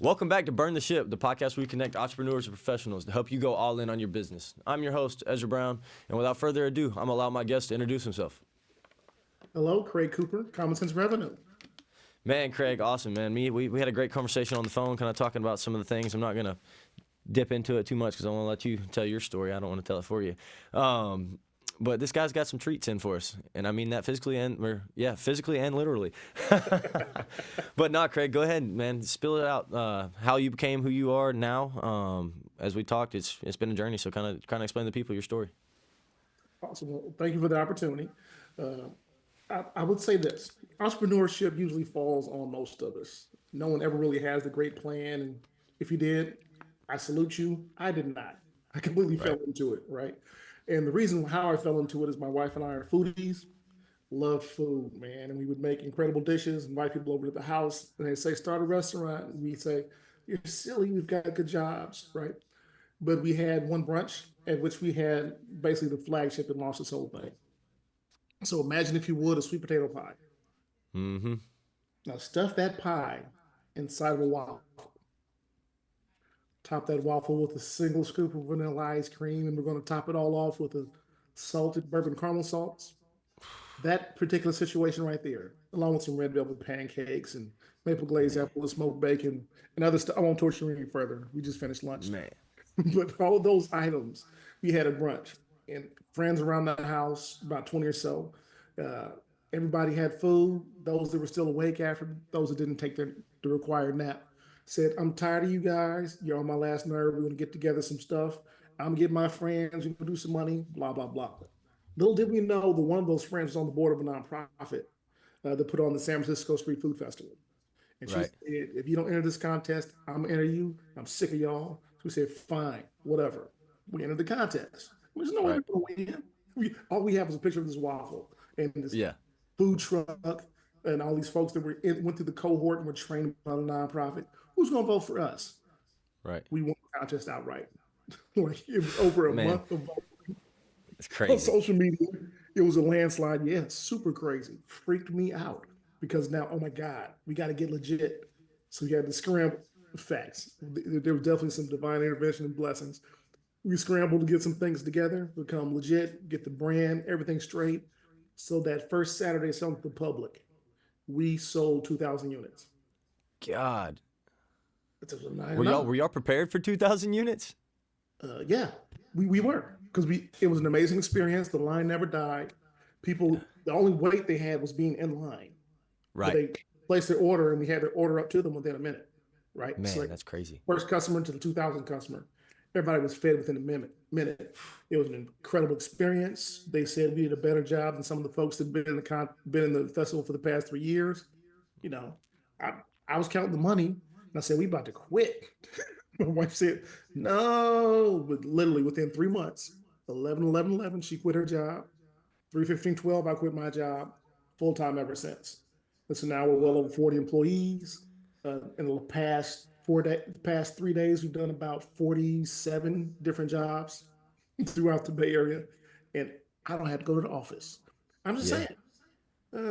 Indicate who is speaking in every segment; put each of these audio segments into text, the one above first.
Speaker 1: Welcome back to Burn the Ship, the podcast where we connect entrepreneurs and professionals to help you go all in on your business. I'm your host, Ezra Brown, and without further ado, I'm going to allow my guest to introduce himself.
Speaker 2: Hello, Craig Cooper, Common Sense Revenue.
Speaker 1: Man, Craig, awesome, man. We had a great conversation on the phone, kind of talking about some of the things. I'm not going to dip into it too much because I want to let you tell your story. I don't want to tell it for you. But this guy's got some treats in for us, and I mean that physically and literally. But not, Craig. Go ahead, man. Spill it out. How you became who you are now. As we talked, it's been a journey. So kind of explain to people your story.
Speaker 2: Awesome. Well, thank you for the opportunity. I would say this: entrepreneurship usually falls on most of us. No one ever really has the great plan, and if you did, I salute you. I did not. I completely fell into it, right? And the reason how I fell into it is my wife and I are foodies, love food, man. And we would make incredible dishes, invite people over to the house, and they say, start a restaurant. And we say, you're silly, we've got good jobs, right? But we had one brunch at which we had basically the flagship that launched this whole thing. So imagine, if you would, a sweet potato pie.
Speaker 1: Mm-hmm.
Speaker 2: Now stuff that pie inside of a waffle. Top that waffle with a single scoop of vanilla ice cream, and we're going to top it all off with a salted bourbon caramel sauce. That particular situation right there, along with some red velvet pancakes and maple glazed apple and smoked bacon and other stuff. I won't torture you any further. We just finished lunch.
Speaker 1: Man.
Speaker 2: But all of those items, we had a brunch, and friends around the house, about 20 or so. Everybody had food. Those that were still awake after, those that didn't take the required nap, said, I'm tired of you guys. You're on my last nerve. We're going to get together some stuff. I'm going to get my friends. We're going to do some money, blah, blah, blah. Little did we know that one of those friends was on the board of a nonprofit that put on the San Francisco Street Food Festival. And she said, if you don't enter this contest, I'm going to enter you. I'm sick of y'all. So we said, fine, whatever. We entered the contest. There's no way to win. All we have is a picture of this waffle and this food truck and all these folks that went through the cohort and were trained by the nonprofit. Who's going to vote for us?
Speaker 1: Right.
Speaker 2: We won the contest outright. Like, it was over a month of voting.
Speaker 1: It's crazy.
Speaker 2: On social media, it was a landslide. Yeah, super crazy. Freaked me out because now, oh my God, we got to get legit. So we had to scramble. Facts. There was definitely some divine intervention and blessings. We scrambled to get some things together, become legit, get the brand, everything straight. So that first Saturday selling to the public, we sold 2,000 units.
Speaker 1: God.
Speaker 2: Were
Speaker 1: y'all prepared for 2,000 units?
Speaker 2: Yeah, we were, because it was an amazing experience. The line never died. People, the only wait they had was being in line.
Speaker 1: Right.
Speaker 2: But they placed their order, and we had their order up to them within a minute. Right.
Speaker 1: Man,
Speaker 2: so
Speaker 1: that's crazy.
Speaker 2: First customer to the 2,000 customer. Everybody was fed within a minute. It was an incredible experience. They said we did a better job than some of the folks that had been in the festival for the past 3 years. You know, I was counting the money, and I said, we about to quit. My wife said, no, but literally within 3 months, 11/11/11, she quit her job. 3/15/12, I quit my job, full-time ever since. And so now we're well over 40 employees. In the past 3 days, we've done about 47 different jobs throughout the Bay Area, and I don't have to go to the office. I'm just saying.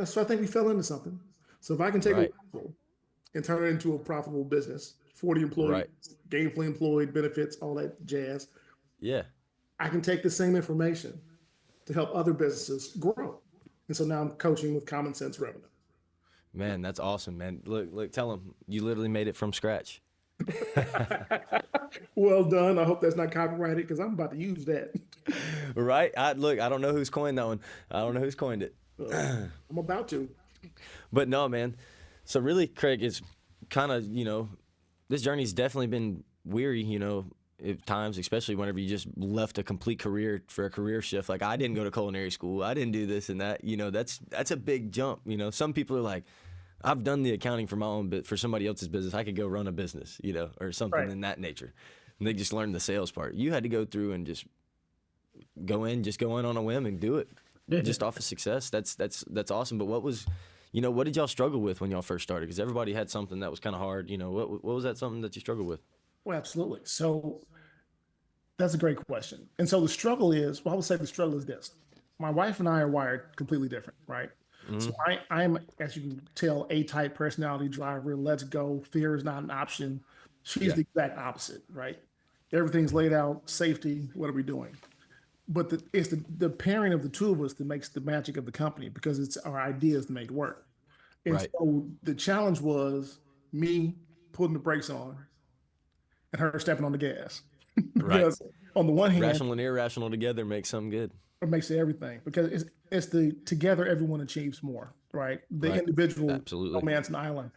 Speaker 2: So I think we fell into something. So if I can take a waffle and turn it into a profitable business, 40 employees, gainfully employed, benefits, all that jazz.
Speaker 1: Yeah.
Speaker 2: I can take the same information to help other businesses grow. And so now I'm coaching with Common Sense Revenue.
Speaker 1: Man, that's awesome, man. Look, tell them you literally made it from scratch.
Speaker 2: Well done. I hope that's not copyrighted, because I'm about to use that.
Speaker 1: Right? I don't know who's coined that one. I don't know who's coined it.
Speaker 2: I'm about to.
Speaker 1: But no, man. So really, Craig, it's kind of, this journey's definitely been weary, at times, especially whenever you just left a complete career for a career shift. Like, I didn't go to culinary school. I didn't do this and that. That's a big jump. Some people are like, I've done the accounting for my own bit for somebody else's business. I could go run a business, or something in that nature. And they just learned the sales part. You had to go through and just go in on a whim and do it, just off of success. That's awesome. But what did y'all struggle with when y'all first started? Because everybody had something that was kind of hard. What was that something that you struggled with?
Speaker 2: Well, absolutely. So that's a great question. And so the struggle is, I would say the struggle is this. My wife and I are wired completely different, right? So I'm, as you can tell, A-type personality driver. Let's go. Fear is not an option. She's
Speaker 1: Yeah.
Speaker 2: the exact opposite, right? Everything's laid out, safety. What are we doing? But it's the pairing of the two of us that makes the magic of the company because it's our ideas to make it work. And
Speaker 1: Right.
Speaker 2: so the challenge was me putting the brakes on and her stepping on the gas.
Speaker 1: Right.
Speaker 2: Because on the one hand,
Speaker 1: Rational and irrational together make something good.
Speaker 2: it makes everything because it's the together everyone achieves more, right? The
Speaker 1: Right.
Speaker 2: individual no
Speaker 1: Absolutely.
Speaker 2: man's an island.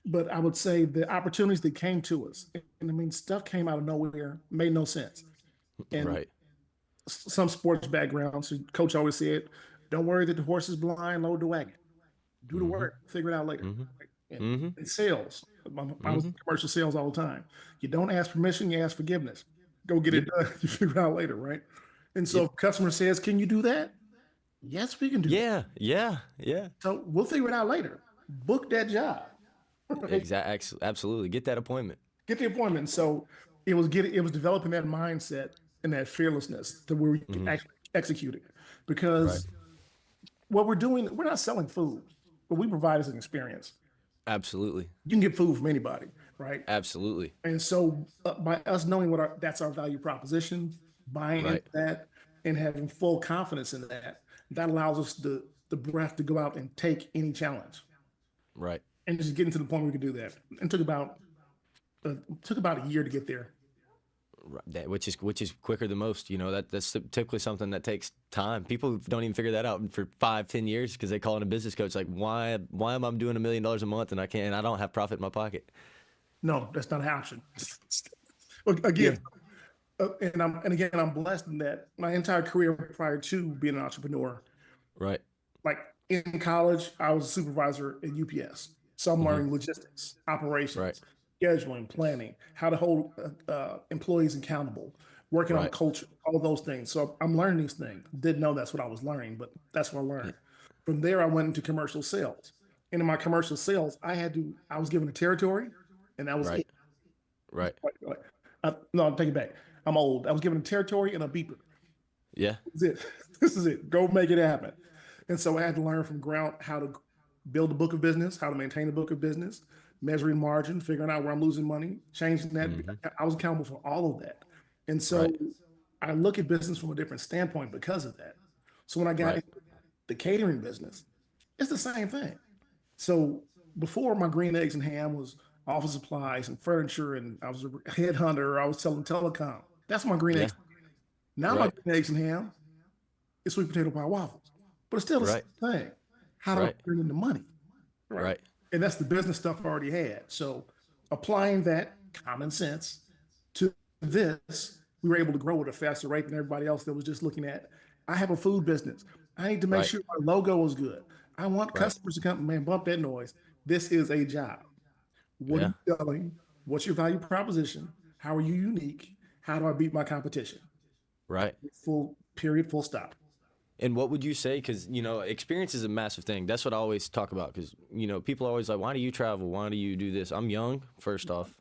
Speaker 2: But I would say the opportunities that came to us, and I mean, stuff came out of nowhere, made no sense. And
Speaker 1: Right.
Speaker 2: some sports backgrounds, coach always said, "Don't worry that the horse is blind, load the wagon. Do the
Speaker 1: Mm-hmm.
Speaker 2: work, figure it out later."
Speaker 1: Mm-hmm.
Speaker 2: Right? And
Speaker 1: Mm-hmm.
Speaker 2: in sales, I was
Speaker 1: Mm-hmm.
Speaker 2: in commercial sales all the time. You don't ask permission, you ask forgiveness. Go get
Speaker 1: Yep.
Speaker 2: it done. You figure it out later, right? And so
Speaker 1: Yep.
Speaker 2: if a customer says, "Can you do that?" Yes, we can do that.
Speaker 1: Yeah. Yeah. Yeah.
Speaker 2: So we'll figure it out later. Book that job. Right?
Speaker 1: Absolutely. Get that appointment.
Speaker 2: Get the appointment. So it was developing that mindset and that fearlessness to where we can
Speaker 1: Mm-hmm.
Speaker 2: actually execute it.
Speaker 1: Right.
Speaker 2: Because what we're doing, we're not selling food. What we provide is an experience.
Speaker 1: Absolutely.
Speaker 2: You can get food from anybody, right?
Speaker 1: Absolutely.
Speaker 2: And so by us knowing that's our value proposition, buying into
Speaker 1: Right.
Speaker 2: that, and having full confidence in that, that allows us the breath to go out and take any challenge,
Speaker 1: Right.
Speaker 2: and just getting to the point where we could do that. And took about a year to get there.
Speaker 1: That, which is quicker than most. You know, that's typically something that takes time. People don't even figure that out for 5-10 years because they call in a business coach like, why am I doing $1 million a month and I don't have profit in my pocket?
Speaker 2: No, that's not an option. Well,
Speaker 1: Yeah.
Speaker 2: again, I'm blessed in that my entire career prior to being an entrepreneur,
Speaker 1: Right.
Speaker 2: like in college, I was a supervisor at UPS. So I'm learning logistics, operations,
Speaker 1: Right.
Speaker 2: scheduling, planning, how to hold employees accountable, working on
Speaker 1: Right.
Speaker 2: culture, all those things. So I'm learning these things. Didn't know that's what I was learning, but that's what I learned. From there, I went into commercial sales. And in my commercial sales, I was given a territory, and that was
Speaker 1: Right.
Speaker 2: it.
Speaker 1: Right.
Speaker 2: No, I'll take it back. I'm old. I was given a territory and a beeper.
Speaker 1: Yeah.
Speaker 2: This is it. This is it. Go make it happen. And so I had to learn from ground how to build a book of business, how to maintain a book of business, measuring margin, figuring out where I'm losing money, changing that. I was accountable for all of that. And so
Speaker 1: Right.
Speaker 2: I look at business from a different standpoint because of that. So when I got
Speaker 1: Right.
Speaker 2: into the catering business, it's the same thing. So before my green eggs and ham was office supplies and furniture, and I was a headhunter, I was selling telecom. That's my green
Speaker 1: Yeah.
Speaker 2: eggs. Now my
Speaker 1: Right.
Speaker 2: green eggs and ham is sweet potato pie waffles, but it's still the
Speaker 1: Right.
Speaker 2: same thing. How do I
Speaker 1: Right.
Speaker 2: turn it into money?
Speaker 1: Right.
Speaker 2: And that's the business stuff I already had. So applying that common sense to this, we were able to grow at a faster rate than everybody else that was just looking at, I have a food business. I need to make
Speaker 1: Right.
Speaker 2: sure my logo is good. I want
Speaker 1: Right.
Speaker 2: customers to come, man, bump that noise. This is a job. What are
Speaker 1: Yeah.
Speaker 2: you selling? What's your value proposition? How are you unique? How do I beat my competition?
Speaker 1: Right.
Speaker 2: Full period, full stop.
Speaker 1: And what would you say? Because, you know, experience is a massive thing. That's what I always talk about. Because, you know, people are always like, why do you travel? Why do you do this? I'm young, first off.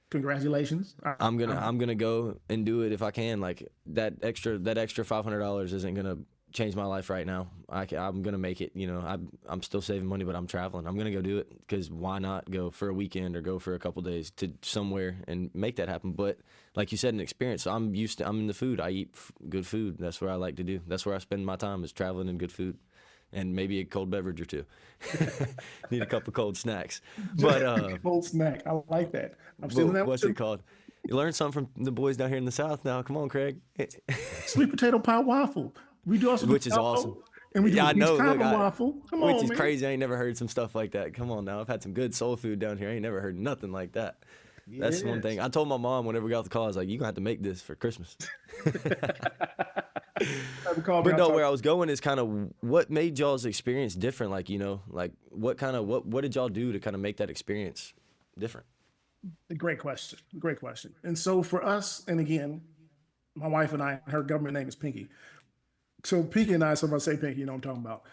Speaker 2: Congratulations.
Speaker 1: I'm gonna go and do it if I can. Like that extra $500 isn't gonna change my life right now. I'm gonna make it. You know, I'm still saving money, but I'm traveling. I'm gonna go do it because why not go for a weekend or go for a couple days to somewhere and make that happen? But like you said, an experience. So I'm in the food. I eat good food. That's what I like to do. That's where I spend my time is traveling and good food. And maybe a cold beverage or two. Need a couple cold snacks. But
Speaker 2: cold snack. I like that. I'm stealing that.
Speaker 1: what's
Speaker 2: too.
Speaker 1: it called? You learned something from the boys down here in the South now. Come on, Craig.
Speaker 2: Sweet potato pie waffle. We do also
Speaker 1: Which is awesome.
Speaker 2: And we do
Speaker 1: Yeah, I
Speaker 2: a
Speaker 1: know.
Speaker 2: peach
Speaker 1: Look,
Speaker 2: cobbler waffle. Come
Speaker 1: which
Speaker 2: on,
Speaker 1: is
Speaker 2: man.
Speaker 1: crazy. I ain't never heard some stuff like that. Come on now. I've had some good soul food down here. I ain't never heard nothing like that. That's one
Speaker 2: Yes.
Speaker 1: thing. I told my mom whenever we got the call, I was like, you're going to have to make this for Christmas. But no, where I was going is kind of what made y'all's experience different. Like, you know, like what did y'all do to kind of make that experience different?
Speaker 2: Great question. Great question. And so for us, and again, my wife and I, her government name is Pinky. So Pinky and I, so if I say Pinky, you know what I'm talking about.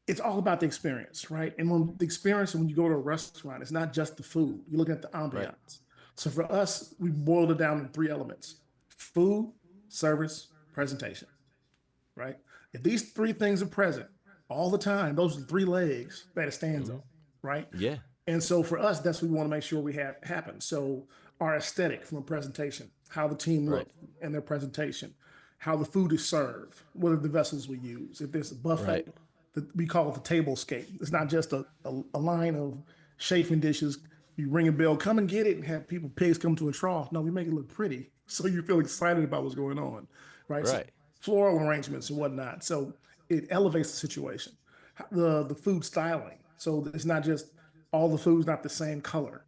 Speaker 2: It's all about the experience, right? And when the experience, when you go to a restaurant, it's not just the food. You look at the ambiance.
Speaker 1: Right.
Speaker 2: So for us, we boiled it down to 3 elements: food, service, presentation, right? If these 3 things are present, all the time. Those are the three legs that it stands
Speaker 1: Hmm.
Speaker 2: on, right?
Speaker 1: Yeah.
Speaker 2: And so for us, that's what we want to make sure we have happen. So our aesthetic from a presentation, how the team
Speaker 1: Right.
Speaker 2: looks and their presentation, how the food is served, what are the vessels we use. If there's a buffet,
Speaker 1: Right.
Speaker 2: we call it the table scape. It's not just a line of chafing dishes. You ring a bell, come and get it, and have pigs come to a trough. No, we make it look pretty so you feel excited about what's going on, right? So
Speaker 1: Right.
Speaker 2: floral arrangements and whatnot. So it elevates the situation. The food styling. So it's not just all the food's not the same color.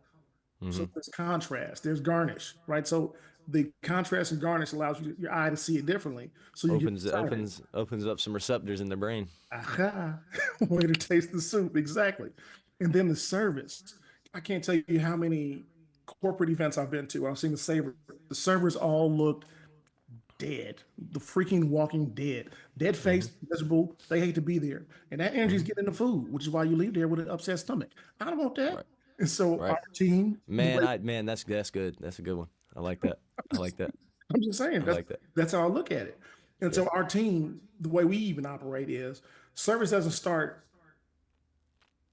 Speaker 1: Hmm.
Speaker 2: So there's contrast, there's garnish, right? So the contrast and garnish allows your eye to see it differently. So you get
Speaker 1: Opens
Speaker 2: excited.
Speaker 1: opens opens up some receptors in the brain.
Speaker 2: Aha, way to taste the soup. Exactly. And then the service. I can't tell you how many corporate events I've been to. I've seen the servers all looked dead, the freaking walking dead, dead
Speaker 1: Hmm.
Speaker 2: faced, miserable. They hate to be there. And that energy is
Speaker 1: Hmm.
Speaker 2: getting in the food, which is why you leave there with an upset stomach. I don't want that.
Speaker 1: Right.
Speaker 2: And so our
Speaker 1: Right.
Speaker 2: team, the way
Speaker 1: Man, that's good. That's a good one. I like that. I like that.
Speaker 2: I'm just saying
Speaker 1: I like that.
Speaker 2: that's how I look at it. And
Speaker 1: Yeah.
Speaker 2: so our team, the way we even operate is service doesn't start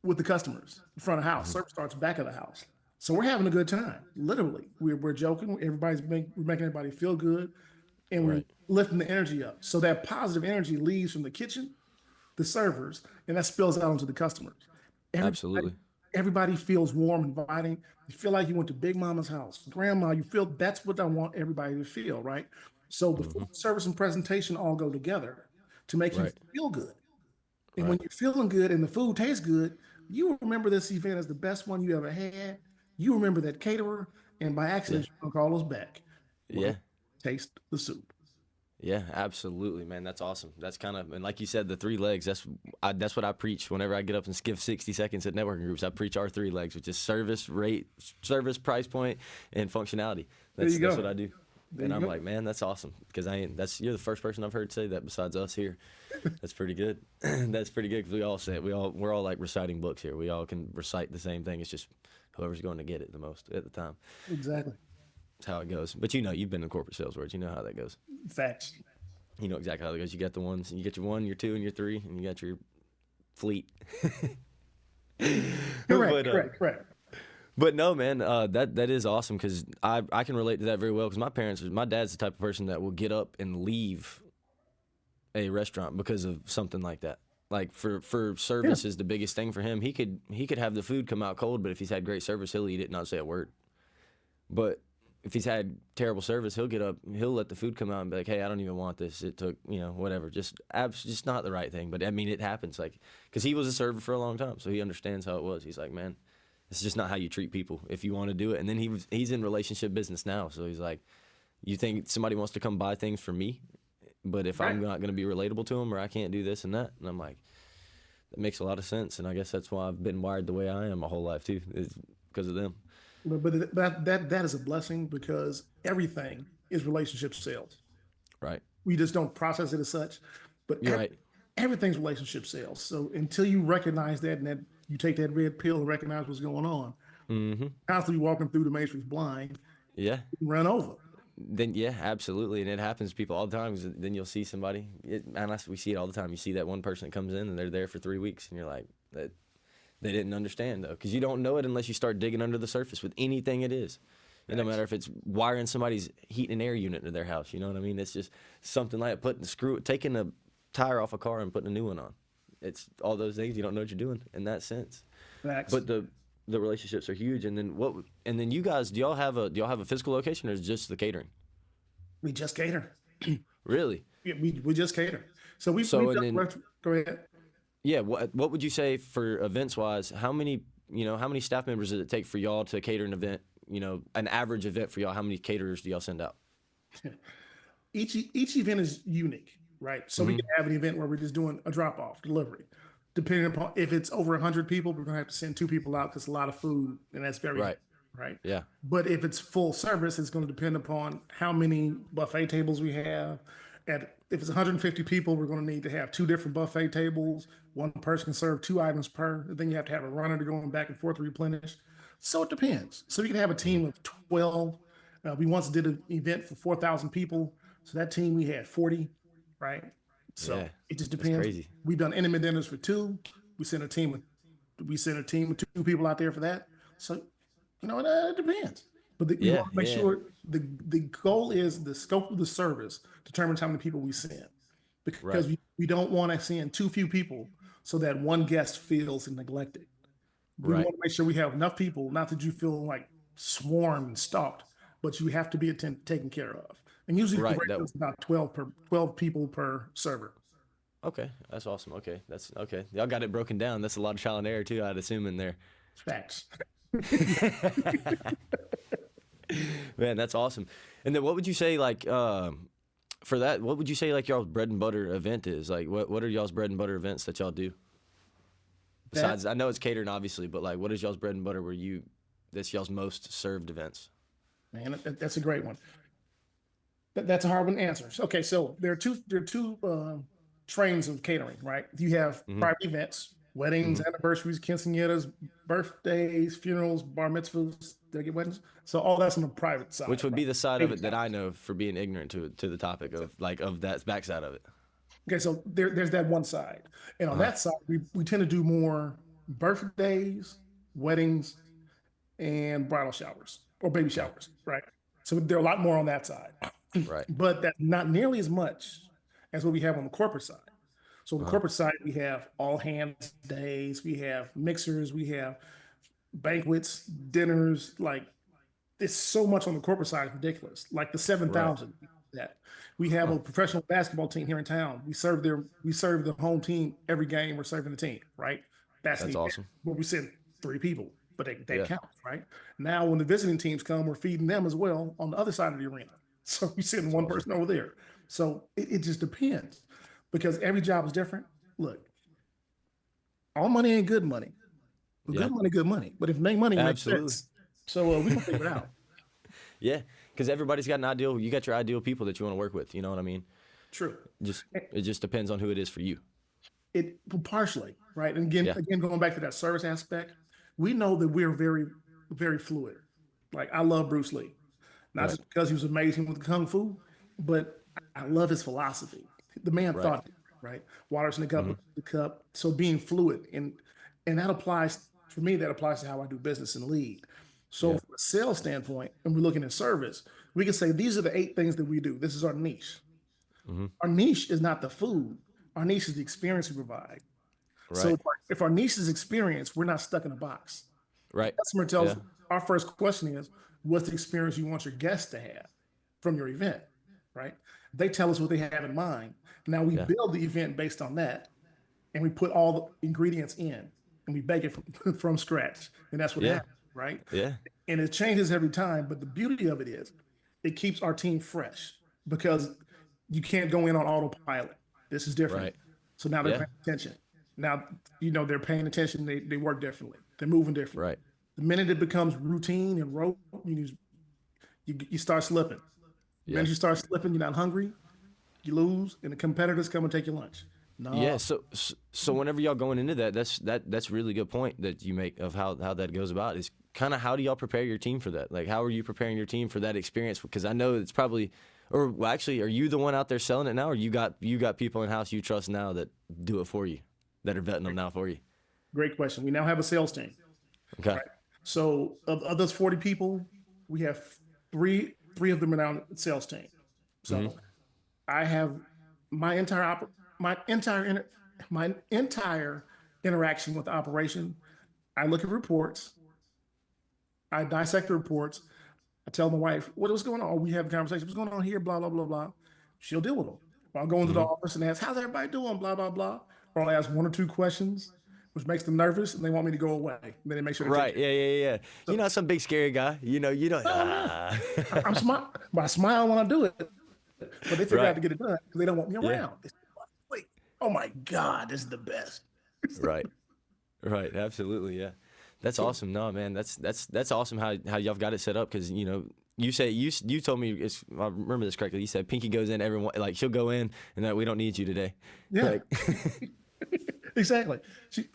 Speaker 2: with the customers in front of the house.
Speaker 1: Hmm.
Speaker 2: Service starts back of the house. So we're having a good time. Literally, we're joking. We're making everybody feel good, and we're
Speaker 1: Right.
Speaker 2: lifting the energy up. So that positive energy leaves from the kitchen, the servers, and that spills out onto the customers. Everybody,
Speaker 1: Absolutely.
Speaker 2: everybody feels warm, inviting. You feel like you went to Big Mama's house, Grandma. You feel that's what I want everybody to feel, right? So the
Speaker 1: Hmm.
Speaker 2: food service and presentation all go together to make you
Speaker 1: Right.
Speaker 2: feel good. And when
Speaker 1: Right.
Speaker 2: you're feeling good and the food tastes good, you remember this event as the best one you ever had. You remember that caterer, and by
Speaker 1: Yeah.
Speaker 2: accident, you're gonna call us back. We're gonna
Speaker 1: Yeah.
Speaker 2: taste the soup.
Speaker 1: Yeah, absolutely, man. That's awesome. That's kind of, and like you said, the three legs. That's what I preach whenever I get up and give 60 seconds at networking groups. I preach our three legs, which is service, rate, service, price point, and functionality.
Speaker 2: There you
Speaker 1: That's what
Speaker 2: go.
Speaker 1: I do.
Speaker 2: There
Speaker 1: And
Speaker 2: you
Speaker 1: I'm
Speaker 2: go.
Speaker 1: like, man, that's awesome because I ain't. That's you're the first person I've heard say that besides us here. That's pretty good. That's pretty good because we all say it. We're all like reciting books here. We all can recite the same thing. It's just whoever's going to get it the most at the time.
Speaker 2: Exactly.
Speaker 1: That's how it goes. But you know, you've been in corporate sales world. You know how that goes.
Speaker 2: Facts.
Speaker 1: You know exactly how it goes. You got the ones, you get your one, your two, and your three, and you got your fleet.
Speaker 2: Correct.
Speaker 1: but
Speaker 2: Correct. Correct.
Speaker 1: but no, man, that is awesome because I can relate to that very well because my dad's the type of person that will get up and leave a restaurant because of something like that. Like for
Speaker 2: Yeah.
Speaker 1: service is the biggest thing for him. He could have the food come out cold, but if he's had great service, he'll eat it, and not say a word. But if he's had terrible service, he'll get up, he'll let the food come out and be like, "Hey, I don't even want this. It took, whatever. Just not the right thing." But I mean, it happens, like, because he was a server for a long time, so he understands how it was. He's like, "Man, it's just not how you treat people if you want to do it." And then he's in relationship business now, so he's like, "You think somebody wants to come buy things from me, but if
Speaker 2: Right.
Speaker 1: I'm not going to be relatable to them or I can't do this and that," and I'm like, that makes a lot of sense. And I guess that's why I've been wired the way I am my whole life too, is because of them.
Speaker 2: But that is a blessing because everything is relationship sales.
Speaker 1: Right?
Speaker 2: We just don't process it as such, but
Speaker 1: You're right.
Speaker 2: everything's relationship sales. So until you recognize that and that you take that red pill and recognize what's going on,
Speaker 1: Mm-hmm.
Speaker 2: constantly walking through the matrix blind,
Speaker 1: Yeah.
Speaker 2: you run over.
Speaker 1: Then yeah, absolutely, and it happens to people all the time. 'Cause then you'll see somebody, we see it all the time. You see that one person that comes in and they're there for 3 weeks, and you're like, that they didn't understand though, because you don't know it unless you start digging under the surface with anything it is. It don't
Speaker 2: Facts.
Speaker 1: matter if it's wiring somebody's heat and air unit into their house. You know what I mean? It's just something like taking a tire off a car and putting a new one on. It's all those things you don't know what you're doing in that sense.
Speaker 2: Facts.
Speaker 1: But the relationships are huge. And then you guys, do y'all have a physical location or is it just the catering?
Speaker 2: We just cater.
Speaker 1: Really?
Speaker 2: Yeah, we just cater. So
Speaker 1: So
Speaker 2: we've
Speaker 1: and
Speaker 2: done
Speaker 1: then
Speaker 2: go ahead.
Speaker 1: yeah, what would you say for events wise? How many staff members does it take for y'all to cater an event? An average event for y'all. How many caterers do y'all send out?
Speaker 2: Each event is unique, right? So we
Speaker 1: Hmm.
Speaker 2: can have an event where we're just doing a drop off delivery. Depending upon if it's over 100 people, we're gonna have to send two people out because a lot of food, and that's very
Speaker 1: Right.
Speaker 2: right.
Speaker 1: Yeah.
Speaker 2: But if it's full service, it's going to depend upon how many buffet tables we have. If it's 150 people, we're going to need to have two different buffet tables. One person can serve two items per. Then you have to have a runner to going back and forth to replenish. So it depends. So you can have a
Speaker 1: Hmm.
Speaker 2: team of 12. We once did an event for 4,000 people. So that team we had 40, right? So
Speaker 1: Yeah,
Speaker 2: it just
Speaker 1: that's
Speaker 2: depends.
Speaker 1: crazy.
Speaker 2: We've done intimate dinners for two. We send a team of two people out there for that. So it depends. But we
Speaker 1: Yeah,
Speaker 2: want to make
Speaker 1: yeah,
Speaker 2: sure the goal is the scope of the service determines how many people we send, because
Speaker 1: right,
Speaker 2: we don't want to send too few people so that one guest feels neglected. We
Speaker 1: right,
Speaker 2: want to make sure we have enough people, not that you feel like swarmed and stalked, but you have to be taken care of. And usually the
Speaker 1: right. That
Speaker 2: ratio is about 12 people per server.
Speaker 1: okay. That's awesome. Okay, that's okay. Y'all got it broken down. That's a lot of trial and error too. I'd assume in there.
Speaker 2: Facts.
Speaker 1: Man, that's awesome. And then what would you say like for that? What would you say like y'all's bread and butter event is? Like what are y'all's bread and butter events that y'all do?
Speaker 2: That
Speaker 1: Besides, I know it's catering obviously, but like what is y'all's bread and butter where that's y'all's most served events?
Speaker 2: man, that's a great one. That's a hard one to answer. Okay, so there are two trains of catering, right? You have
Speaker 1: Hmm.
Speaker 2: private events, weddings,
Speaker 1: Hmm.
Speaker 2: anniversaries, quinceañeras, birthdays, funerals, bar mitzvahs. Did I get weddings? So all that's on the private
Speaker 1: Which
Speaker 2: side,
Speaker 1: would
Speaker 2: right?
Speaker 1: be the side of
Speaker 2: Baby
Speaker 1: it that
Speaker 2: showers.
Speaker 1: I know for being ignorant to the topic of like of that backside of it.
Speaker 2: Okay, so there's that one side, and on
Speaker 1: Uh-huh.
Speaker 2: that side, we tend to do more birthdays, weddings, and bridal showers or baby
Speaker 1: Okay.
Speaker 2: showers, right? So there are a lot more on that side,
Speaker 1: Right.
Speaker 2: but that's not nearly as much as what we have on the corporate side. So on the
Speaker 1: Uh-huh.
Speaker 2: corporate side, we have all hands days, we have mixers, we have banquets, dinners. Like it's so much on the corporate side, it's ridiculous. Like the
Speaker 1: Right.
Speaker 2: 7,000 that we have
Speaker 1: Huh.
Speaker 2: a professional basketball team here in town. We serve the home team every game. We're serving the team, right? That's the
Speaker 1: That's
Speaker 2: event.
Speaker 1: awesome.
Speaker 2: But we send three people, but that
Speaker 1: Yeah.
Speaker 2: counts, right? Now, when the visiting teams come, we're feeding them as well on the other side of the arena. So we send
Speaker 1: That's
Speaker 2: one
Speaker 1: awesome.
Speaker 2: person over there. So it just depends because every job is different. Look, all money ain't good money, but
Speaker 1: Yeah.
Speaker 2: good money. But if make money, it makes
Speaker 1: Absolutely.
Speaker 2: sense. So we're gonna figure it out.
Speaker 1: Yeah. Because everybody's got an ideal. You got your ideal people that you want to work with. You know what I mean?
Speaker 2: True.
Speaker 1: Just it just depends on who it is for you.
Speaker 2: It partially, right? And again,
Speaker 1: Yeah.
Speaker 2: again, going back to that service aspect, we know that we're very, very fluid. Like I love Bruce Lee, not
Speaker 1: Right.
Speaker 2: just because he was amazing with kung fu, but I love his philosophy. The man
Speaker 1: Right.
Speaker 2: thought, right? Water's in the
Speaker 1: Hmm.
Speaker 2: cup, the cup. So being fluid, and that applies for me. That applies to how I do business and lead. So
Speaker 1: Yeah.
Speaker 2: from a sales standpoint, and we're looking at service, we can say these are the 8 things that we do. This is our niche.
Speaker 1: Hmm.
Speaker 2: Our niche is not the food. Our niche is the experience we provide. So
Speaker 1: Right.
Speaker 2: if our niche is experience, we're not stuck in a box. The
Speaker 1: Right.
Speaker 2: customer tells
Speaker 1: Yeah.
Speaker 2: our first question is, what's the experience you want your guests to have from your event, right? They tell us what they have in mind. Now we
Speaker 1: Yeah.
Speaker 2: build the event based on that, and we put all the ingredients in, and we bake it from scratch, and that's what
Speaker 1: Yeah.
Speaker 2: happens, right?
Speaker 1: Yeah.
Speaker 2: And it changes every time. But the beauty of it is, it keeps our team fresh because you can't go in on autopilot. This is different.
Speaker 1: Right.
Speaker 2: So now they're
Speaker 1: Yeah.
Speaker 2: paying attention. Now, they're paying attention. They work differently. They're moving differently.
Speaker 1: Right.
Speaker 2: The minute it becomes routine and rote, you start slipping. The
Speaker 1: Yeah.
Speaker 2: minute you start slipping, you're not hungry, you lose, and the competitors come and take your lunch.
Speaker 1: Yeah.
Speaker 2: No,
Speaker 1: So whenever y'all going into that, that's a really good point that you make of how that goes about is kind of how do y'all prepare your team for that? Like how are you preparing your team for that experience? Because I know it's probably, or well, actually, are you the one out there selling it now, or you got people in house you trust now that do it for you, that are vetting them now for you?
Speaker 2: great question. We now have a sales team.
Speaker 1: Okay.
Speaker 2: So of those 40 people, we have three of them are now on the sales team.
Speaker 1: Hmm.
Speaker 2: So I have my entire my entire interaction with the operation. I look at reports, I dissect the reports. I tell my wife what's going on. We have a conversation. What's going on here? Blah blah blah blah. She'll deal with them. I'll go into the
Speaker 1: Hmm.
Speaker 2: office and ask, "How's everybody doing?" Blah blah blah. Or I'll ask one or two questions, which makes them nervous, and they want me to go away. And then they make sure they take
Speaker 1: Right.
Speaker 2: care.
Speaker 1: Yeah. Yeah. Yeah. You're
Speaker 2: So,
Speaker 1: not some big scary guy. You don't.
Speaker 2: oh no,
Speaker 1: Ah.
Speaker 2: I'm smart, but I smile when I do it. But they figure out
Speaker 1: Right.
Speaker 2: to get it done because they don't want me
Speaker 1: Yeah.
Speaker 2: around. They say, wait, oh my God, this is the best.
Speaker 1: Right. Right. Absolutely. Yeah. That's
Speaker 2: So
Speaker 1: awesome. No, man, that's awesome how y'all got it set up because you say you told me if I remember this correctly. You said Pinky goes in everyone like she'll go in and that we don't need you today.
Speaker 2: yeah,
Speaker 1: Like
Speaker 2: exactly. She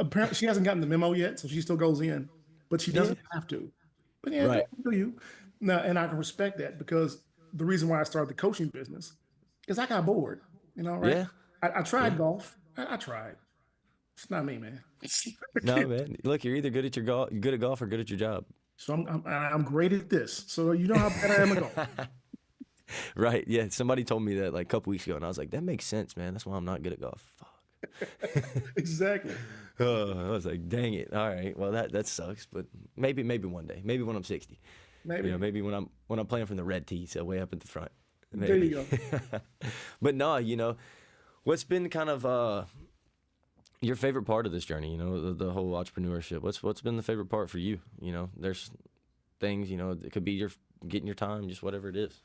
Speaker 2: hasn't gotten the memo yet, so she still goes in, but she
Speaker 1: yeah.
Speaker 2: doesn't have to. But yeah,
Speaker 1: Right.
Speaker 2: do you now? And I can respect that because the reason why I started the coaching business is I got bored. Right?
Speaker 1: Yeah.
Speaker 2: I tried
Speaker 1: Yeah.
Speaker 2: golf. I tried. It's not me, man.
Speaker 1: No, man. Look, you're either good at good at golf or good at your job.
Speaker 2: So I'm great at this. So you know how bad I am at golf.
Speaker 1: Right. Yeah. Somebody told me that like a couple weeks ago, and I was like, that makes sense, man. That's why I'm not good at golf. Fuck.
Speaker 2: Exactly.
Speaker 1: I was like, dang it. All right. Well, that sucks, but maybe one day. Maybe when I'm 60.
Speaker 2: Maybe.
Speaker 1: Maybe when I'm playing from the red tee, so way up at the front.
Speaker 2: There
Speaker 1: Maybe.
Speaker 2: you go.
Speaker 1: But no, what's been kind of your favorite part of this journey? The whole entrepreneurship. What's been the favorite part for you? There's things. It could be your getting your time, just whatever it is.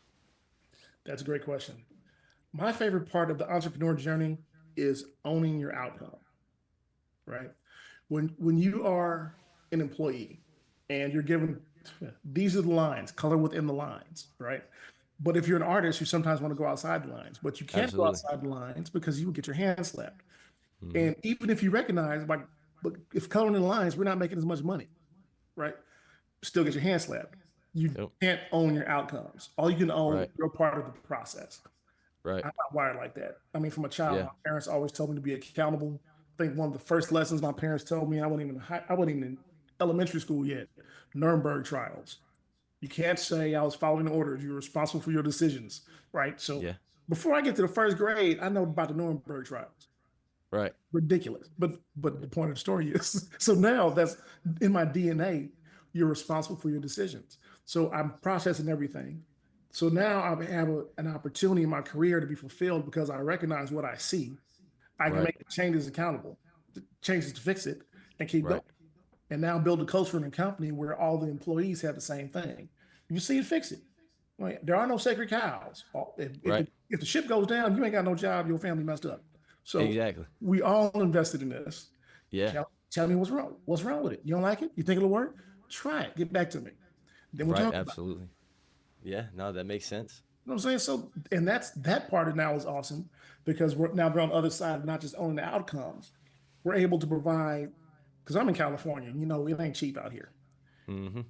Speaker 2: That's a great question. My favorite part of the entrepreneur journey is owning your outcome, right? When you are an employee and you're given these are the lines, color within the lines, right? But if you're an artist, you sometimes want to go outside the lines, but you can't go
Speaker 1: Absolutely.
Speaker 2: outside the lines because you will get your hand slapped.
Speaker 1: Hmm.
Speaker 2: And even if you recognize, like, but if coloring in the lines, we're not making as much money, right? Still get your hand slapped. You
Speaker 1: Yep.
Speaker 2: can't own your outcomes. All you can own,
Speaker 1: Right.
Speaker 2: you're part of the process.
Speaker 1: Right.
Speaker 2: I'm not wired like that. I mean, from a child,
Speaker 1: Yeah.
Speaker 2: my parents always told me to be accountable. I think one of the first lessons my parents told me, I wasn't even in elementary school yet. Nuremberg trials. You can't say I was following orders. You're responsible for your decisions, right? So
Speaker 1: Yeah.
Speaker 2: before I get to the first grade, I know about the Nuremberg trials.
Speaker 1: Right.
Speaker 2: Ridiculous. But the point of the story is, so now that's in my DNA. You're responsible for your decisions. So I'm processing everything. So now I have an opportunity in my career to be fulfilled because I recognize what I see. I can
Speaker 1: Right.
Speaker 2: make the changes accountable, changes to fix it, and keep
Speaker 1: Right.
Speaker 2: going. And now build a culture in a company where all the employees have the same thing. If you see it, fix it. Right? There are no sacred cows.
Speaker 1: Right.
Speaker 2: If the ship goes down, you ain't got no job. Your family messed up. So
Speaker 1: Exactly.
Speaker 2: we all invested in this.
Speaker 1: Yeah.
Speaker 2: Tell me what's wrong. What's wrong with it? You don't like it? You think it'll work? Try it. Get back to me. Then we'll
Speaker 1: Right.
Speaker 2: talk about it.
Speaker 1: Absolutely. Yeah. No, that makes sense.
Speaker 2: You know what I'm saying? So, and that part of now is awesome because we're on the other side, not just owning the outcomes. We're able to provide, because I'm in California, it ain't cheap out here.
Speaker 1: Hmm.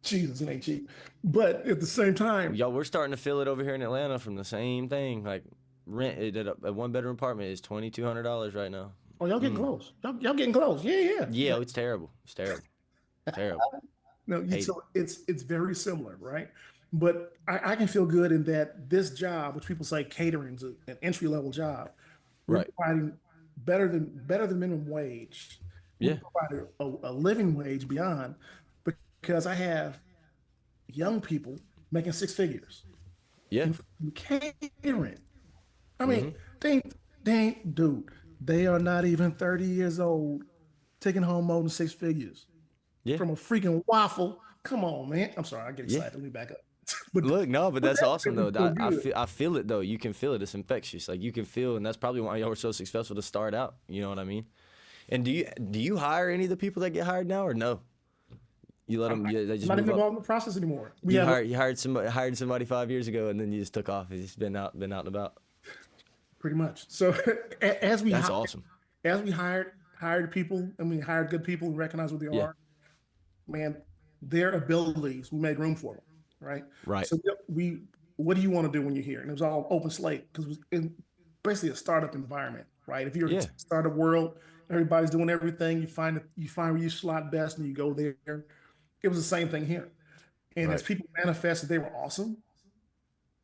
Speaker 2: Jesus, it ain't cheap. But at the same time,
Speaker 1: Y'all, we're starting to feel it over here in Atlanta from the same thing. Like rent at a one bedroom apartment is $2,200 right now.
Speaker 2: oh, y'all getting close. Y'all getting close. Yeah.
Speaker 1: Yeah, it's terrible. It's terrible. Terrible.
Speaker 2: No,
Speaker 1: Hate
Speaker 2: so it's very similar, right? But I can feel good in that this job, which people say catering is an entry level job, we're
Speaker 1: Right.
Speaker 2: providing better than minimum wage.
Speaker 1: Yeah.
Speaker 2: We provide a living wage beyond because I have young people making six figures
Speaker 1: Yeah.
Speaker 2: in catering. I mean, dude, they are not even 30 years old, taking home more than six figures
Speaker 1: Yeah.
Speaker 2: from a freaking waffle. Come on, man. I'm sorry, I get
Speaker 1: Yeah.
Speaker 2: excited. Let me back up. But
Speaker 1: Look, no, but that's
Speaker 2: that
Speaker 1: awesome
Speaker 2: made me
Speaker 1: though.
Speaker 2: feel
Speaker 1: I
Speaker 2: good.
Speaker 1: feel I feel it though. You can feel it. It's infectious. Like you can feel, and that's probably why y'all were so successful to start out. You know what I mean? And do you hire any of the people that get hired now, or no? You let them. They
Speaker 2: I'm
Speaker 1: just
Speaker 2: not
Speaker 1: move
Speaker 2: even
Speaker 1: up.
Speaker 2: involved in the process anymore. We
Speaker 1: You
Speaker 2: have
Speaker 1: hired somebody 5 years ago, and then you just took off. It's just been out and about.
Speaker 2: pretty much. So as we
Speaker 1: That's
Speaker 2: hi-
Speaker 1: awesome.
Speaker 2: as we hired people and we hired good people and recognize what they
Speaker 1: Yeah.
Speaker 2: are, man, their abilities, we made room for them, right?
Speaker 1: Right.
Speaker 2: So what do you want to do when you're here? And it was all open slate because it was basically a startup environment, right? If you're in
Speaker 1: Yeah.
Speaker 2: the startup world, everybody's doing everything. You find where you slot best and you go there. It was the same thing here. And as
Speaker 1: Right.
Speaker 2: people manifested, they were awesome.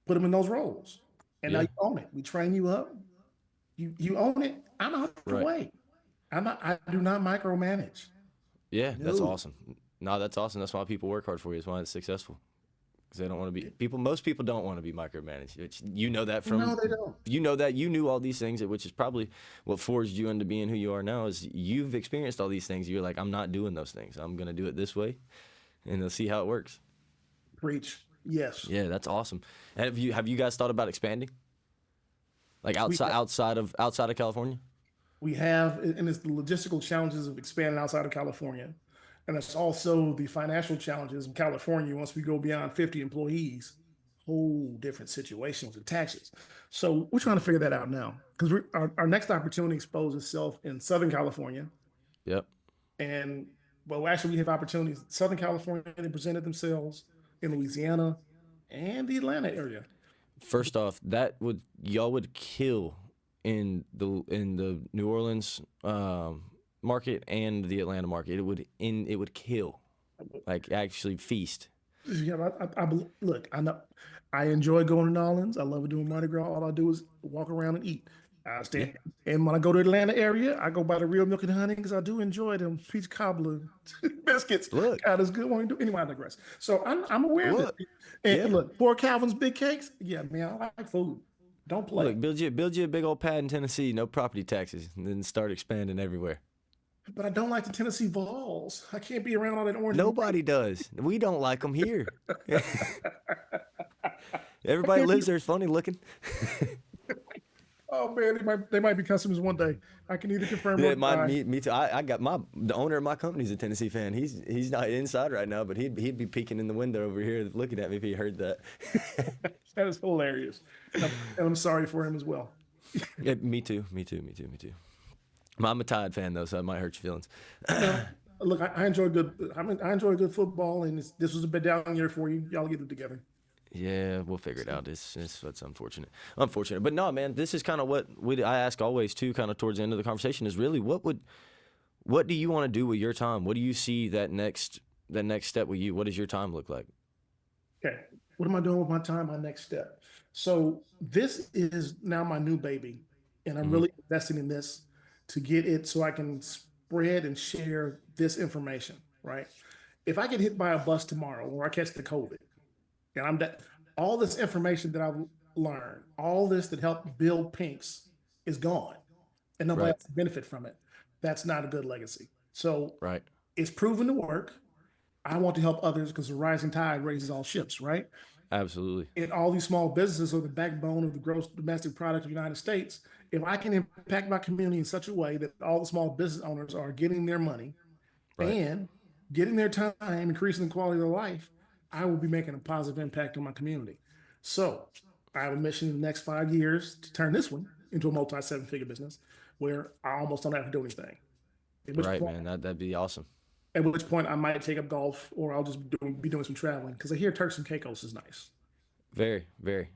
Speaker 2: Put them in those roles, and now
Speaker 1: Yeah.
Speaker 2: you own it. We train you up. You own it. I'm out the
Speaker 1: Right.
Speaker 2: way. I do not micromanage.
Speaker 1: Yeah. That's
Speaker 2: No.
Speaker 1: awesome. No, that's awesome. That's why people work hard for you. That's why it's successful. Because they don't want to be people. Most people don't want to be micromanaged. You know that from
Speaker 2: No, they don't.
Speaker 1: you know that you knew all these things, which is probably what forged you into being who you are now. Is you've experienced all these things. You're like, I'm not doing those things. I'm gonna do it this way, and they'll see how it works.
Speaker 2: Preach. Yes.
Speaker 1: Yeah, that's awesome. And have you guys thought about expanding, like
Speaker 2: We have,
Speaker 1: outside of California?
Speaker 2: we have, and it's the logistical challenges of expanding outside of California. And it's also the financial challenges in California. Once we go beyond 50 employees, whole different situation with the taxes. So we're trying to figure that out now because our next opportunity exposes itself in Southern California.
Speaker 1: Yep.
Speaker 2: And well, actually, we have opportunities. Southern California, they presented themselves in Louisiana and the Atlanta area.
Speaker 1: First off, y'all would kill in the New Orleans market and the Atlanta market. It would kill, like actually feast.
Speaker 2: Yeah, look. I know I enjoy going to New Orleans. I love doing Mardi Gras. All I do is walk around and eat. I
Speaker 1: Yeah.
Speaker 2: stay, and when I go to Atlanta area, I go by the Real Milk and Honey because I do enjoy them peach cobbler biscuits.
Speaker 1: Look,
Speaker 2: God is good when you do. Anyway, I digress. So I'm aware of it.
Speaker 1: look,
Speaker 2: And
Speaker 1: yeah.
Speaker 2: look, Poor Calvin's big cakes. Yeah, man, I like food. Don't play.
Speaker 1: Look, build you a big old pad in Tennessee, no property taxes, and then start expanding everywhere.
Speaker 2: But I don't like the Tennessee Vols. I can't be around all that orange.
Speaker 1: Nobody does. We don't like them here.
Speaker 2: I
Speaker 1: Everybody
Speaker 2: can't be.
Speaker 1: lives there is funny looking.
Speaker 2: Oh man, they might be customers one day. I can either confirm or
Speaker 1: Yeah,
Speaker 2: deny.
Speaker 1: me too. I got the owner of my company's a Tennessee fan. He's not inside right now, but he'd be peeking in the window over here looking at me if he heard that.
Speaker 2: That is hilarious, and I'm sorry for him as well.
Speaker 1: Yeah, me too. I'm a Tide fan though, so it might hurt your feelings.
Speaker 2: No, look, I enjoy good. I enjoy good football, and this was a bit down year for you. Y'all get it together.
Speaker 1: Yeah, we'll figure it out. It's what's unfortunate. But no, man, this is kind of what I ask always too, kind of towards the end of the conversation, is really what do you want to do with your time? What do you see that next step with you? What does your time look like?
Speaker 2: Okay, what am I doing with my time? My next step. So this is now my new baby, and I'm
Speaker 1: Hmm.
Speaker 2: really investing in this to get it so I can spread and share this information. Right? If I get hit by a bus tomorrow, or I catch the COVID, and I'm that all this information that I've learned, all this that helped build Pinks is gone, and nobody
Speaker 1: Right,
Speaker 2: else benefit from it. That's not a good legacy. So
Speaker 1: right,
Speaker 2: it's proven to work. I want to help others because the rising tide raises all ships, right?
Speaker 1: absolutely,
Speaker 2: And all these small businesses are the backbone of the gross domestic product of the United States. If I can impact my community in such a way that all the small business owners are getting their money
Speaker 1: right.
Speaker 2: and getting their time, increasing the quality of their life, I will be making a positive impact on my community. So I have a mission in the next 5 years to turn this one into a multi seven figure business where I almost don't have to do anything. At which
Speaker 1: Right,
Speaker 2: point,
Speaker 1: man. That'd be awesome.
Speaker 2: I might take up golf or I'll just be doing some traveling because I hear Turks and Caicos is nice.
Speaker 1: Very, very,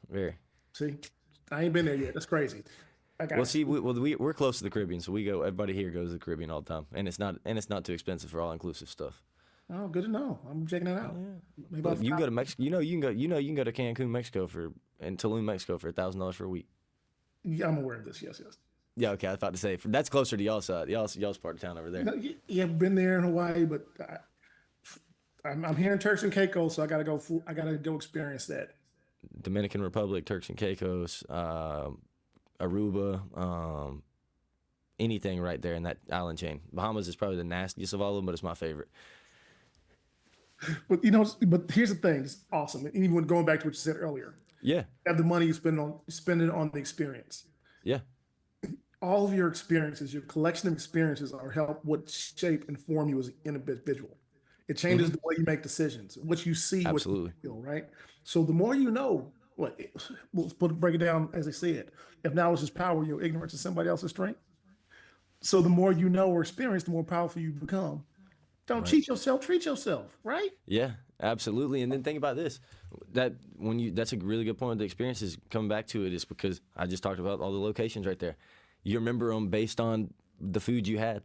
Speaker 1: very.
Speaker 2: See, I ain't been there yet. That's crazy. I
Speaker 1: Well,
Speaker 2: got
Speaker 1: see, we're close to the Caribbean, so we go. Everybody here goes to the Caribbean all the time, and it's not too expensive for all inclusive stuff.
Speaker 2: oh, good to know. I'm checking that out. Maybe
Speaker 1: Look, you can go to Mexico. You can go to Cancun, Mexico and Tulum, Mexico for $1,000 for a week.
Speaker 2: yeah, I'm aware of this. Yes, yes.
Speaker 1: Yeah, okay. I was about to say that's closer to y'all's side, y'all's part of town over there.
Speaker 2: No, yeah, I've been there in Hawaii, but I'm here in Turks and Caicos, so I gotta go. I gotta go experience that.
Speaker 1: Dominican Republic, Turks and Caicos, Aruba, anything right there in that island chain. Bahamas is probably the nastiest of all of them, but it's my favorite.
Speaker 2: But but here's the thing: it's awesome. And even going back to what you said earlier,
Speaker 1: Yeah,
Speaker 2: have the money you spend it on the experience.
Speaker 1: yeah,
Speaker 2: All of your experiences, your collection of experiences, are help what shape and form you as an individual. It changes
Speaker 1: hmm
Speaker 2: the way you make decisions, what you see, what you
Speaker 1: absolutely.
Speaker 2: feel, right? So the more you know, break it down as I said. If knowledge is power, your ignorance is somebody else's strength. So the more you know or experience, the more powerful you become. Don't
Speaker 1: Right.
Speaker 2: cheat yourself, treat yourself, right?
Speaker 1: Yeah, absolutely. And then think about this. That's a really good point. The experiences coming back to it is because I just talked about all the locations right there. You remember them based on the food you had.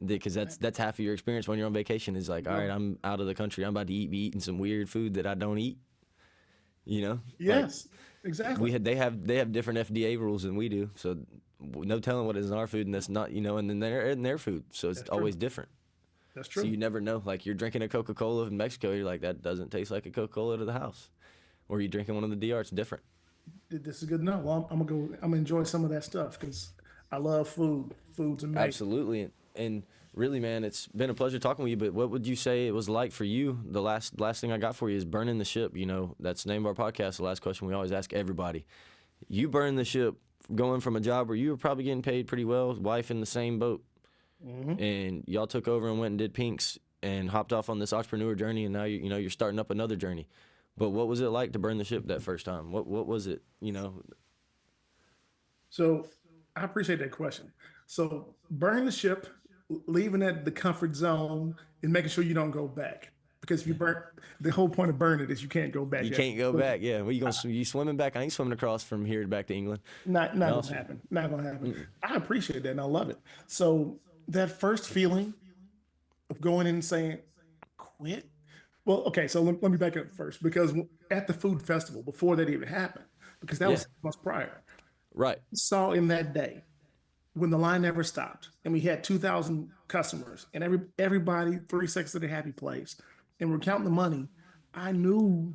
Speaker 1: Because that's half of your experience when you're on vacation is like, all right, I'm out of the country. I'm about to be eating some weird food that I don't eat. You know, like
Speaker 2: Yes, exactly.
Speaker 1: they have different FDA rules than we do. So no telling what is in our food and that's not, and then they're in their food. So it's
Speaker 2: That's true.
Speaker 1: always different.
Speaker 2: That's
Speaker 1: So
Speaker 2: true.
Speaker 1: you never know. Like you're drinking a Coca-Cola in Mexico, you're like, that doesn't taste like a Coca-Cola to the house. Or you're drinking one of the DR, it's different.
Speaker 2: This is good to know. Well, I'm gonna go. I'm gonna enjoy some of that stuff because I love food. Food's amazing.
Speaker 1: Absolutely. And really, man, it's been a pleasure talking with you. But what would you say it was like for you? The last thing I got for you is burning the ship. That's the name of our podcast. The last question we always ask everybody. You burned the ship going from a job where you were probably getting paid pretty well, wife in the same boat,
Speaker 2: Hmm.
Speaker 1: and y'all took over and went and did Pinks and hopped off on this entrepreneur journey, and now you're starting up another journey. But what was it like to burn the ship that first time? What was it?
Speaker 2: So I appreciate that question. So burning the ship, leaving at the comfort zone, and making sure you don't go back. because if you burn, the whole point of burning it is you can't go back.
Speaker 1: You can't go back. Yeah. Well, you swimming back? I ain't swimming across from here back to England.
Speaker 2: Not
Speaker 1: No.
Speaker 2: gonna happen. Not gonna happen. I appreciate that and I love it. So that first feeling of going in and saying, quit. Well, okay, so let me back up first because at the food festival, before that even happened, because that was
Speaker 1: Yeah.
Speaker 2: 6 months prior,
Speaker 1: Right.
Speaker 2: I saw in that day when the line never stopped and we had 2,000 customers and everybody 3 seconds of the happy place and we're counting the money. I knew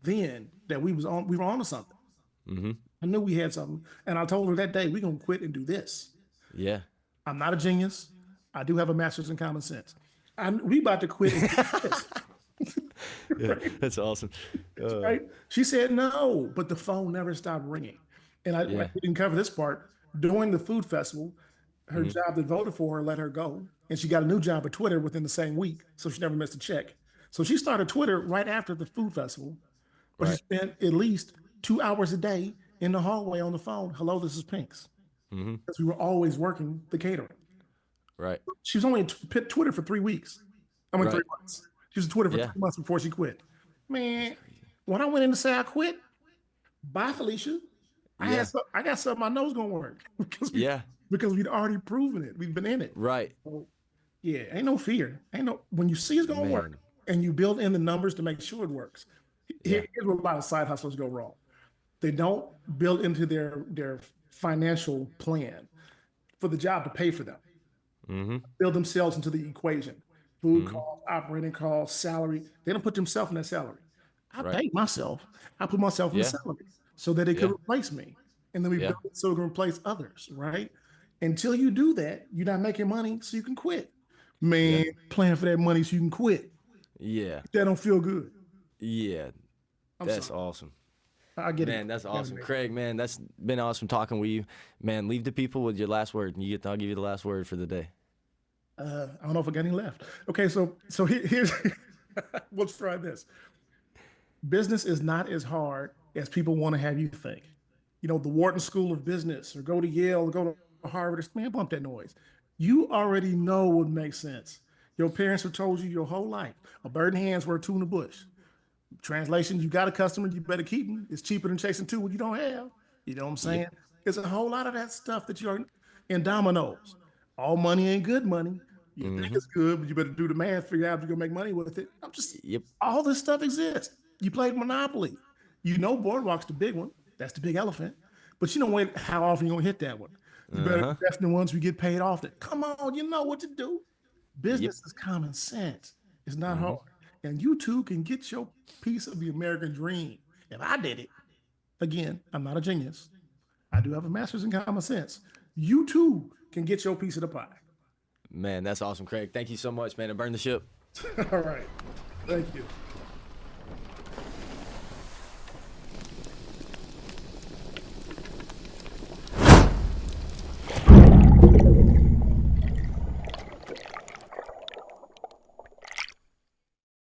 Speaker 2: then that we were on to something.
Speaker 1: Mm-hmm.
Speaker 2: I knew we had something. And I told her that day, we're gonna quit and do this.
Speaker 1: Yeah.
Speaker 2: I'm not a genius. I do have a master's in common sense. We about to quit and do this.
Speaker 1: Yeah. That's awesome.
Speaker 2: Right? She said no, but the phone never stopped ringing. And I
Speaker 1: Yeah.
Speaker 2: didn't cover this part. During the food festival, her job that voted for her let her go. And she got a new job at Twitter within the same week. So she never missed a check. So she started Twitter right after the food festival. But she
Speaker 1: Right.
Speaker 2: spent at least 2 hours a day in the hallway on the phone. Hello, this is Pinks.
Speaker 1: Mm-hmm.
Speaker 2: Because we were always working the catering.
Speaker 1: Right.
Speaker 2: She was only at Twitter for 3 weeks. I mean,
Speaker 1: Right.
Speaker 2: 3 months. She was at Twitter for
Speaker 1: Yeah.
Speaker 2: 3 months before she quit. Man, when I went in to say I quit, bye, Felicia.
Speaker 1: Yeah.
Speaker 2: I got something I know is gonna work
Speaker 1: Yeah.
Speaker 2: because we'd already proven it. We've been in it.
Speaker 1: Right.
Speaker 2: So, yeah, ain't no fear. Ain't no when you see it's gonna work
Speaker 1: Man.
Speaker 2: and you build in the numbers to make sure it works.
Speaker 1: Yeah.
Speaker 2: Here's where a lot of side hustlers go wrong. They don't build into their financial plan for the job to pay for them.
Speaker 1: Mm-hmm.
Speaker 2: Build themselves into the equation. Food costs, operating costs, salary. They don't put themselves in that salary. I
Speaker 1: Right.
Speaker 2: paid myself. I put myself in
Speaker 1: Yeah.
Speaker 2: the salary so that it could
Speaker 1: Yeah.
Speaker 2: replace me. And then we
Speaker 1: Yeah.
Speaker 2: build it so it can replace others, right? Until you do that, you're not making money, so you can quit. Man, playing for that money so you can quit.
Speaker 1: Yeah.
Speaker 2: That don't feel good.
Speaker 1: Yeah.
Speaker 2: I'm
Speaker 1: That's
Speaker 2: sorry.
Speaker 1: awesome.
Speaker 2: I get
Speaker 1: Man,
Speaker 2: it.
Speaker 1: that's
Speaker 2: Yeah,
Speaker 1: awesome.
Speaker 2: man.
Speaker 1: Craig, man, that's been awesome talking with you. Man, leave the people with your last word. I'll give you the last word for the day.
Speaker 2: I don't know if I got any left. Okay, so here's let's try this. Business is not as hard as people want to have you think. You know, the Wharton School of Business, or go to Yale, or go to Harvard. Man, bump that noise. You already know what makes sense. Your parents have told you your whole life. A bird in the hand's worth two in the bush. Translation: you got a customer, you better keep them. It's cheaper than chasing two what you don't have. You know what I'm saying? It's a whole lot of that stuff that you're in dominoes. All money ain't good money. You think it's good, but you better do the math, figure out if you're gonna make money with it.
Speaker 1: Yep.
Speaker 2: All this stuff exists. You played Monopoly. You know Boardwalk's the big one. That's the big elephant. But you don't wait how often you're gonna hit that one. You better invest in the ones we get paid off. That come on, you know what to do. Business is common sense. It's not hard. And you too can get your piece of the American dream. If I did it, again, I'm not a genius. I do have a master's in common sense. You too can get your piece of the pie.
Speaker 1: Man, that's awesome, Craig. Thank you so much, man. And burn the ship.
Speaker 2: All right. Thank you.